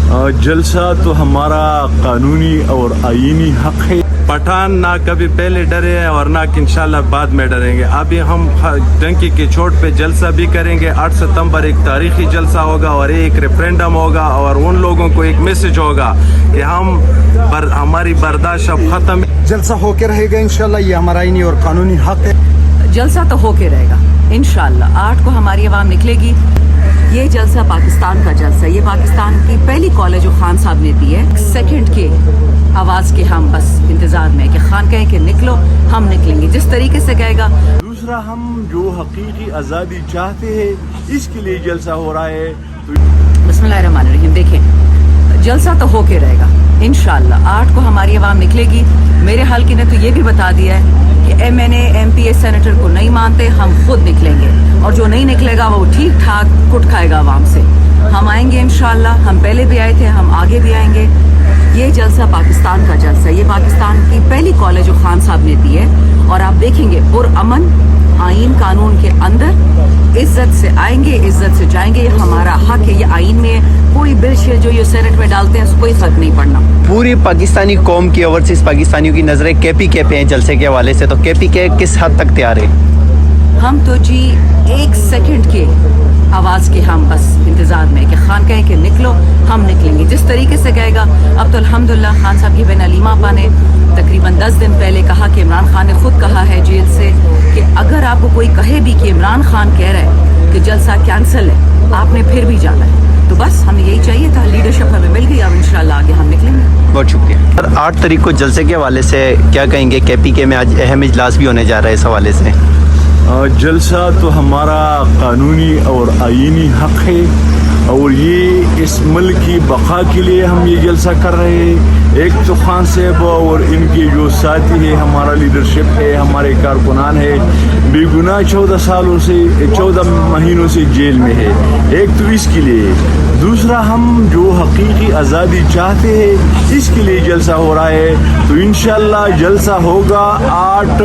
جلسہ تو ہمارا قانونی اور آئینی حق ہے. پٹھان نہ کبھی پہلے ڈرے ہیں اور نہ انشاءاللہ بعد میں ڈریں گے. ابھی ہم ڈنکی کی چوٹ پہ جلسہ بھی کریں گے. 8 ستمبر ایک تاریخی جلسہ ہوگا اور ایک ریفرینڈم ہوگا اور ان لوگوں کو ایک میسج ہوگا کہ ہماری برداشت اب ختم. جلسہ ہو کے رہے گا انشاءاللہ, یہ ہمارا آئینی اور قانونی حق ہے. جلسہ تو ہو کے رہے گا انشاءاللہ. 8 کو ہماری عوام نکلے گی. یہ جلسہ پاکستان کا جلسہ ہے. یہ پاکستان کی پہلی کال ہے جو خان صاحب نے دی ہے. سیکنڈ کے آواز کے ہم بس انتظار میں کہ خان کہے کہ نکلو, ہم نکلیں گے جس طریقے سے کہے گا. دوسرا, ہم جو حقیقی آزادی چاہتے ہیں اس کے لیے جلسہ ہو رہا ہے. بسم اللہ الرحمن الرحیم. دیکھیں, جلسہ تو ہو کے رہے گا انشاءاللہ. 8 کو ہماری عوام نکلے گی. میرے حلقے نے تو یہ بھی بتا دیا ہے کہ MNA MP سینیٹر کو نہیں مانتے, ہم خود نکلیں گے اور جو نہیں نکلے گا وہ ٹھیک ٹھاک کٹ کھائے گا عوام سے. ہم آئیں گے انشاءاللہ. ہم پہلے بھی آئے تھے, ہم آگے بھی آئیں گے. یہ جلسہ پاکستان کا جلسہ ہے. یہ پاکستان کی پہلی کال ہے جو خان صاحب نے دی ہے اور آپ دیکھیں گے پرامن آئین قانون کے اندر عزت سے آئیں گے, عزت سے جائیں گے. یہ ہمارا حق ہے, یہ آئین میں کوئی بل شل جو یہ سینٹ میں ڈالتے ہیں اس کوئی فرق نہیں پڑنا. پوری پاکستانی قوم کی اوورسیز پاکستانیوں کی نظریں KPK پہ ہیں جلسے کے حوالے سے, تو KPK کس حد تک تیار ہے؟ ہم تو جی 1 سیکنڈ کے آواز کے ہم بس انتظار میں کہ خان کہیں کہ نکلو, ہم نکلیں گے جس طریقے سے کہے گا. اب تو الحمدللہ خان صاحب کی بہن علیمہ آپا نے تقریباً 10 دن پہلے کہا کہ عمران خان نے خود کہا ہے جیل سے کہ اگر آپ کو کوئی کہے بھی کہ عمران خان کہہ رہا ہے کہ جلسہ کینسل ہے, آپ نے پھر بھی جانا ہے. تو بس ہمیں یہی چاہیے تھا, لیڈرشپ ہمیں مل گئی. اب انشاءاللہ آگے ہم نکلیں گے. بہت شکریہ سر. 8 تاریخ کو جلسے کے حوالے سے کیا کہیں گے؟ KPK میں آج اہم اجلاس بھی ہونے جا رہا ہے اس حوالے سے. جلسہ تو ہمارا قانونی اور آئینی حق ہے اور یہ اس ملک کی بقا کے لیے ہم یہ جلسہ کر رہے ہیں. ایک تو خان صاحب اور ان کے جو ساتھی ہے, ہمارا لیڈرشپ ہے, ہمارے کارکنان ہے, بے گناہ 14 مہینوں سے جیل میں ہے. ایک تو اس کے لیے. دوسرا, ہم جو حقیقی آزادی چاہتے ہیں اس کے لیے جلسہ ہو رہا ہے. تو انشاءاللہ جلسہ ہوگا 8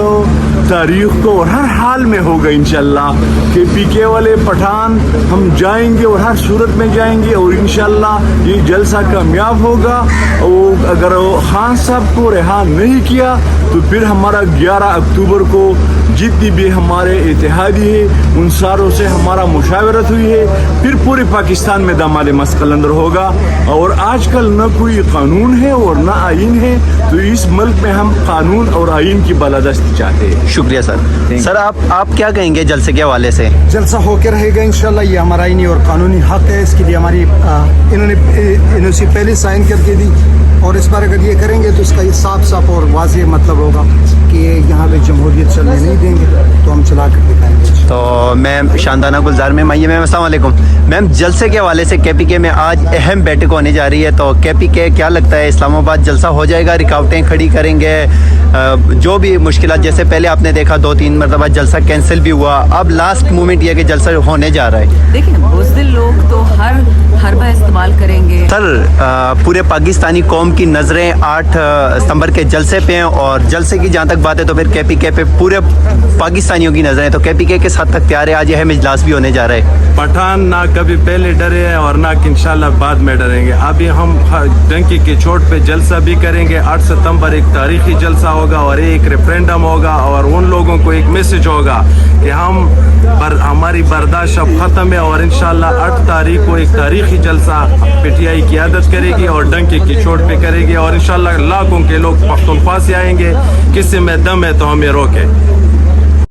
تاریخ کو اور ہر حال میں ہوگا انشاءاللہ. KPK والے پٹھان ہم جائیں گے اور ہر صورت میں جائیں گے اور انشاءاللہ یہ جلسہ کامیاب ہوگا. اور اگر خان صاحب کو رہا نہیں کیا تو پھر ہمارا 11 اکتوبر کو جتنی بھی ہمارے اتحادی ہے ان ساروں سے ہمارا مشاورت ہوئی ہے, پھر پورے پاکستان میں داماد مسقل اندر ہوگا. اور آج کل نہ کوئی قانون ہے اور نہ آئین ہے, تو اس ملک میں ہم قانون اور آئین کی بالادستی چاہتے ہیں. شکریہ سر. سر آپ کیا کہیں گے جلسے کے حوالے سے؟ جلسہ ہو کے رہے گا انشاءاللہ. یہ ہمارا آئینی اور قانونی حق ہے. اس کے لیے ہماری انہوں نے پہلے سائن کر کے دی اور اس پر اگر یہ کریں گے تو اس کا یہ صاف اور واضح مطلب ہوگا کہ یہاں پہ جمہوریت چلنے نہیں دیں گے, تو ہم چلا کر دکھائیں گے. تو میم شاندانہ گلزار میم آئیے. میم السلام علیکم. میم جلسے کے حوالے سے KPK میں آج اہم بیٹھک ہونے جا رہی ہے, تو KPK کیا لگتا ہے اسلام آباد جلسہ ہو جائے گا؟ رکاوٹیں کھڑی کریں گے؟ جو بھی مشکلات, جیسے پہلے آپ نے دیکھا 2-3 مرتبہ جلسہ کینسل بھی ہوا, اب لاسٹ مومنٹ یہ کہ جلسہ ہونے جا رہا ہے. دیکھیں, بزدل لوگ تو ہر حربہ استعمال کریں گے. سر پورے پاکستانی قوم کی نظریں 8 ستمبر کے جلسے پہ ہیں, اور جلسے کی جہاں تک بات ہے تو پھر KPK پہ پورے پاکستانیوں کی نظریں, تو KPK کس حد تک تیار ہے؟ آج اہم اجلاس بھی ہونے جا رہا ہے. پٹھان نہ کبھی پہلے ڈرے ہیں اور نہ انشاءاللہ بعد میں ڈریں گے. ابھی ہم ڈنکی کی چوٹ پہ جلسہ بھی کریں گے. 8 ستمبر ایک تاریخی جلسہ ہوگا اور ایک ریفرینڈم ہوگا اور ان لوگوں کو ایک میسج ہوگا کہ ہماری برداشت اب ختم ہے. اور انشاءاللہ 8 تاریخ کو ایک تاریخی جلسہ PTI قیادت کرے گی اور ڈنکی کی چوٹ پہ کرے گی. اور انشاءاللہ لاکھوں کے لوگ پختونخوا سے آئیں گے. کسی میں دم ہے تو ہمیں روکے.